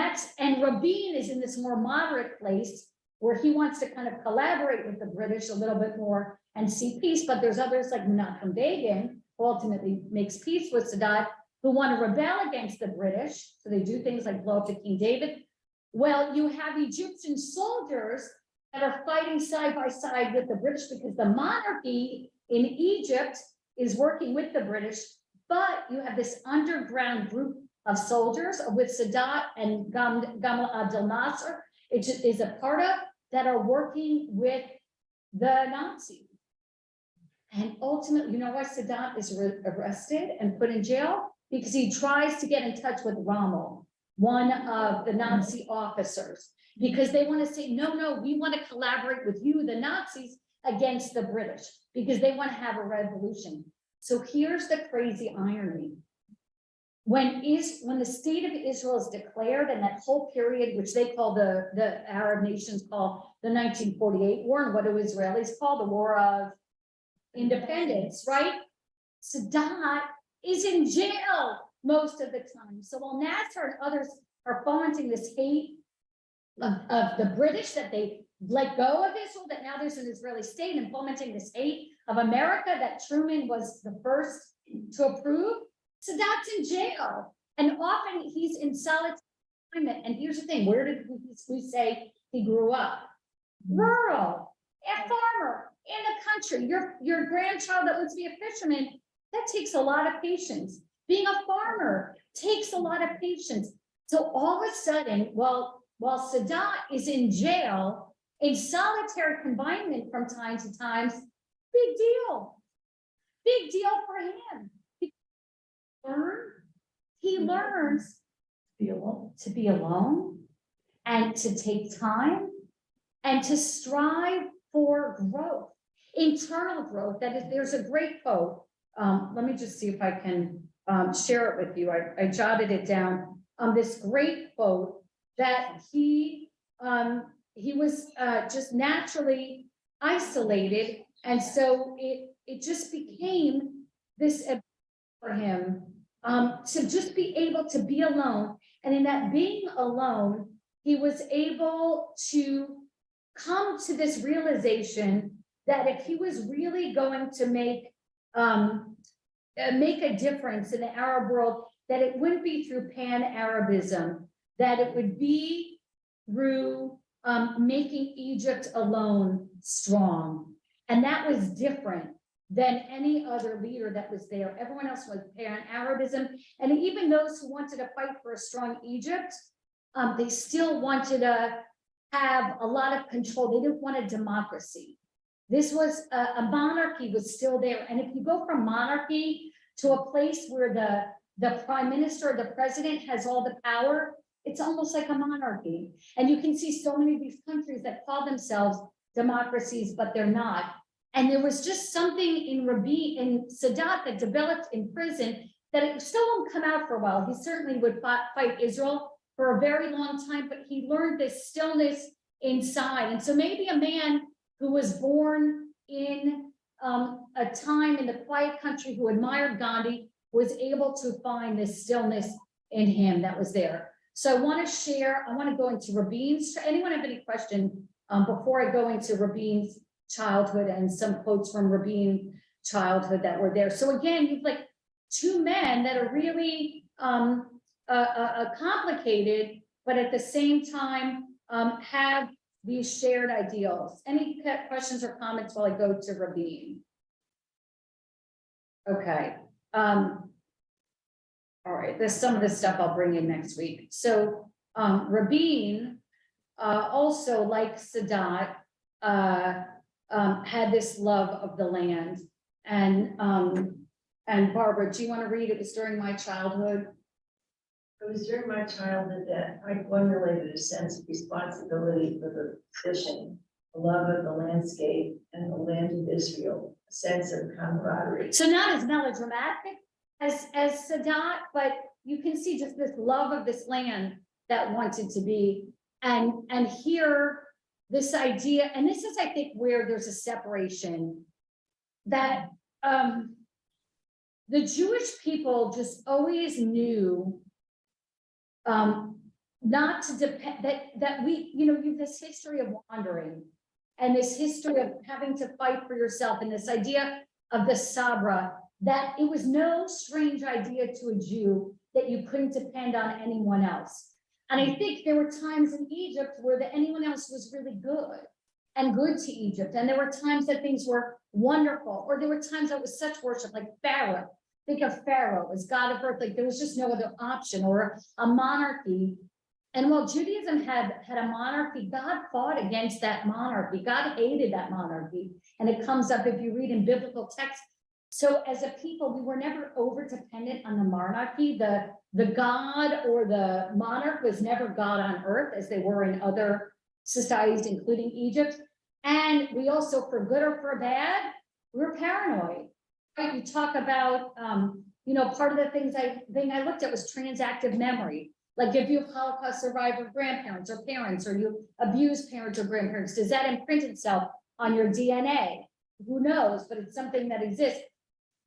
Rabin is in this more moderate place where he wants to kind of collaborate with the British a little bit more and see peace. But there's others like Menachem Begin, who ultimately makes peace with Sadat, who want to rebel against the British. So they do things like blow up the King David. Well, you have Egyptian soldiers that are fighting side by side with the British because the monarchy in Egypt is working with the British, but you have this underground group of soldiers with Sadat and Gamal Abdel Nasser, it is a part of, that are working with the Nazis. And ultimately, you know why Sadat is arrested and put in jail? Because he tries to get in touch with Rommel, one of the Nazi officers, because they want to say, no, no, we want to collaborate with you, the Nazis, against the British, because they want to have a revolution. So here's the crazy irony. When the state of Israel is declared, and that whole period, which they call the Arab nations call the 1948 war, and what do Israelis call the War of Independence, right? Sadat is in jail most of the time. So while Nasser and others are fomenting this hate of the British, that they let go of Israel, that now there's an Israeli state, and fomenting this hate of America that Truman was the first to approve, Sadat's in jail. And often he's in solitary confinement. And here's the thing, where did we say he grew up? Rural, a farmer, in the country. Your grandchild that wants to be a fisherman, that takes a lot of patience. Being a farmer takes a lot of patience. So all of a sudden, while Sadat is in jail, in solitary confinement from time to time, big deal for him. He learns to be alone and to take time and to strive for growth, internal growth. That is, there's a great quote. Let me just see if I can share it with you. I jotted it down. This great quote that he was just naturally isolated, and so it just became this for him to just be able to be alone. And in that being alone, he was able to come to this realization that if he was really going to make a difference in the Arab world, that it wouldn't be through pan-Arabism, that it would be through making Egypt alone strong. And that was different than any other leader that was there. Everyone else was pan-Arabism. And even those who wanted to fight for a strong Egypt, they still wanted to have a lot of control. They didn't want a democracy. This was a monarchy was still there. And if you go from monarchy to a place where the prime minister or the president has all the power, it's almost like a monarchy. And you can see so many of these countries that call themselves democracies, but they're not. And there was just something in Rabin, in Sadat, that developed in prison that it still won't come out for a while. He certainly would fight Israel for a very long time, but he learned this stillness inside. And so maybe a man who was born in a time in the quiet country, who admired Gandhi, was able to find this stillness in him that was there. So I want to go into Rabin's. Anyone have any question before I go into Rabin's childhood and some quotes from Rabin's childhood that were there? So again, you've like two men that are really complicated, but at the same time have these shared ideals. Any questions or comments while I go to Rabin? Okay. All right, there's some of this stuff I'll bring in next week. So Rabin, also like Sadat, had this love of the land. And Barbara, do you want to read? It was during my childhood. It was during my childhood that I formulated a sense of responsibility for the position, a love of the landscape and the land of Israel, a sense of camaraderie. So not as melodramatic as Sadat, but you can see just this love of this land that wanted to be, and here this idea, and this is, I think, where there's a separation, that the Jewish people just always knew not to depend, that we, you know, you have this history of wandering and this history of having to fight for yourself, and this idea of the Sabra, that it was no strange idea to a Jew that you couldn't depend on anyone else. And I think there were times in Egypt where anyone else was really good and good to Egypt. And there were times that things were wonderful, or there were times that was such worship, like Pharaoh. Think of Pharaoh as God of earth, like there was just no other option, or a monarchy. And while Judaism had a monarchy, God fought against that monarchy. God hated that monarchy. And it comes up if you read in biblical texts. So as a people, we were never over dependent on the monarchy. The God or the monarch was never God on earth as they were in other societies, including Egypt. And we also, for good or for bad, we're paranoid. Right? You talk about, part of the thing I looked at was transactive memory. Like if you have Holocaust survivor grandparents or parents, or you abuse parents or grandparents, does that imprint itself on your DNA? Who knows, but it's something that exists.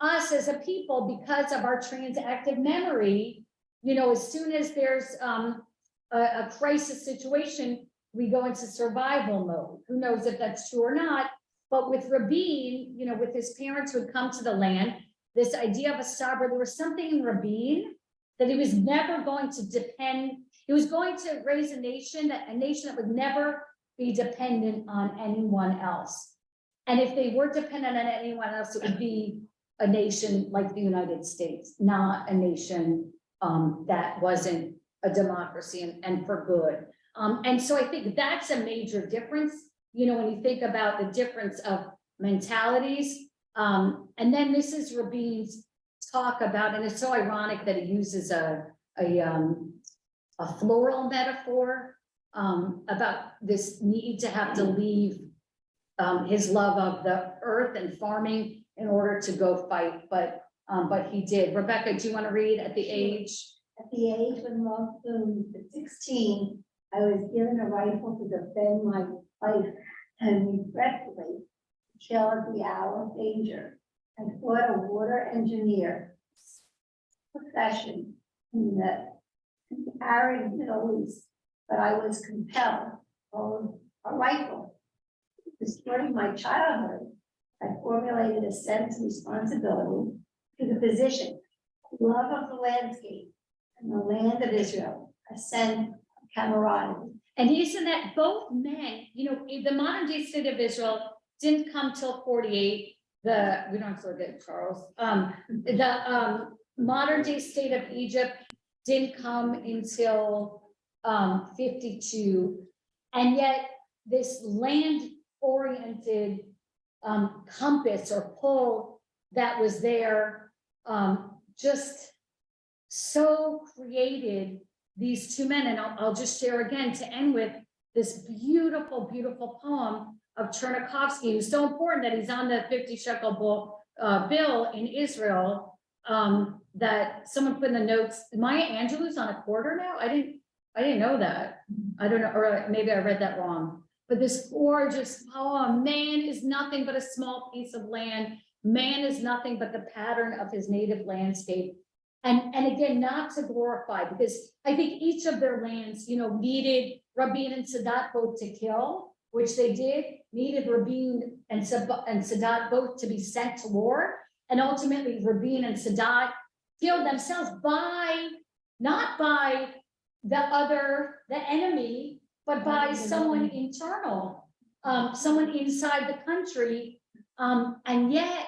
Us as a people, because of our transactive memory, as soon as there's a crisis situation, we go into survival mode. Who knows if that's true or not? But with Rabin, with his parents who had come to the land, this idea of a sovereign, there was something in Rabin that he was never going to depend. He was going to raise a nation that would never be dependent on anyone else. And if they were dependent on anyone else, it would be a nation like the United States, not a nation that wasn't a democracy and for good. And so I think that's a major difference, when you think about the difference of mentalities. And then this is Rabin's talk about, and it's so ironic that he uses a floral metaphor about this need to have to leave his love of the earth and farming in order to go fight, but he did. Rebecca, do you want to read at the age? At the age when I was 16, I was given a rifle to defend my life and regretfully kill at the hour of danger. I fought a water engineer profession in the arid Middle East, but I was compelled to hold a rifle. During my childhood, I formulated a sense of responsibility to the position, love of the landscape and the land of Israel, a sense of camaraderie. And isn't that both men, the modern day state of Israel didn't come till 48. We don't have to look at Charles. The modern day state of Egypt didn't come until 52. And yet this land oriented compass or pull that was there just so created these two men. And I'll just share again to end with this beautiful, beautiful poem of Chernikovsky, who's so important that he's on the 50 shekel bill in Israel, that someone put in the notes. Maya Angelou's on a quarter now. I didn't know that. I don't know, or maybe I read that wrong. But this gorgeous poem, man is nothing but a small piece of land. Man is nothing but the pattern of his native landscape. And again, not to glorify, because I think each of their lands, needed Rabin and Sadat both to kill, which they did, needed Rabin and Sadat both to be sent to war. And ultimately Rabin and Sadat killed themselves not by the enemy, but by someone internal, someone inside the country. And yet,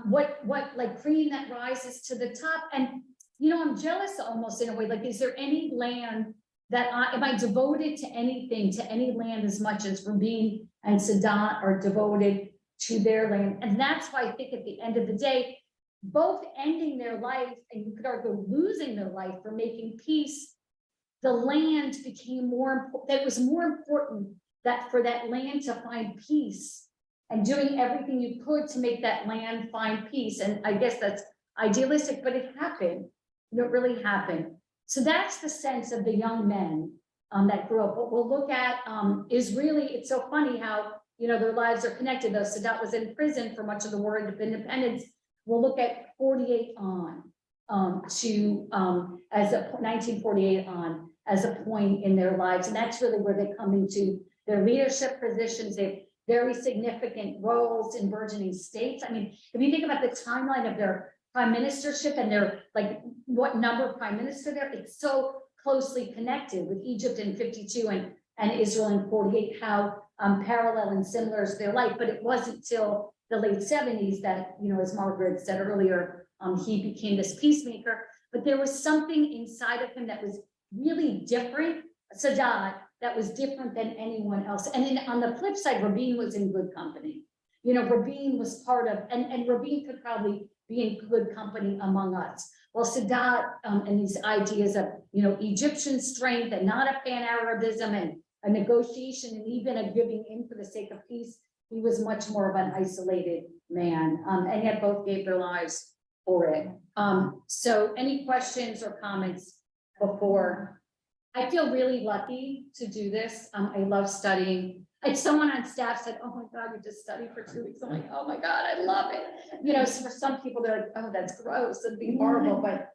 what like cream that rises to the top. And, I'm jealous almost in a way, like, is there any land that am I devoted to anything, to any land as much as Rabin and Sadat are devoted to their land? And that's why I think at the end of the day, both ending their life, and you could argue losing their life for making peace, the land became more important. That was more important that for that land to find peace and doing everything you could to make that land find peace. And I guess that's idealistic, but it happened. It really happened. So that's the sense of the young men that grew up. What we'll look at is really, it's so funny how, their lives are connected. Though Sadat was in prison for much of the war of independence. We'll look at 48 on as a 1948 on as a point in their lives. And that's really where they come into their leadership positions. They have very significant roles in burgeoning states. I mean, if you think about the timeline of their prime ministership and their, like, what number of prime minister there, it's so closely connected with Egypt in 52 and Israel in 48, how parallel and similar is their life. But it wasn't till the late 70s that, as Margaret said earlier, he became this peacemaker. But there was something inside of him that was really different, Sadat that was different than anyone else. And then on the flip side, Rabin was in good company. You know, Rabin was part of, and Rabin could probably be in good company among us. Well, Sadat and these ideas of, you know, Egyptian strength and not a pan-Arabism and a negotiation and even a giving in for the sake of peace, he was much more of an isolated man, and yet both gave their lives for it. So any questions or comments before? I feel really lucky to do this. I love studying. Like someone on staff said, oh my God, we just studied for 2 weeks. I'm like, oh my God, I love it. You know, so for some people, they're like, oh, that's gross, it'd be horrible. But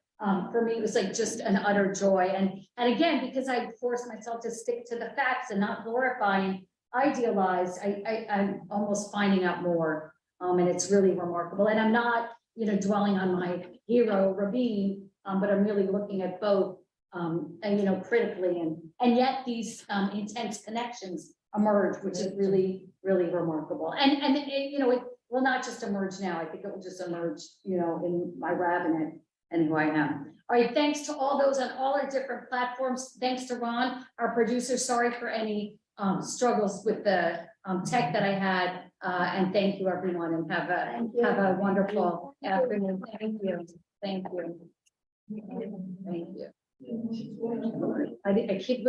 for me, it was like just an utter joy. And again, because I forced myself to stick to the facts and not glorify and idealize, I'm almost finding out more. And it's really remarkable. And I'm not, you know, dwelling on my hero, Rabin, but I'm really looking at both, and, you know, critically. And yet these intense connections emerge, which is really, really remarkable. And it, you know, it will not just emerge now. I think it will just emerge, you know, in my rabbinate and who I am. All right, thanks to all those on all our different platforms. Thanks to Ron, our producer. Sorry for any struggles with the tech that I had. And thank you, everyone, and have a wonderful afternoon. Thank you. Thank you. Thank you. I keep losing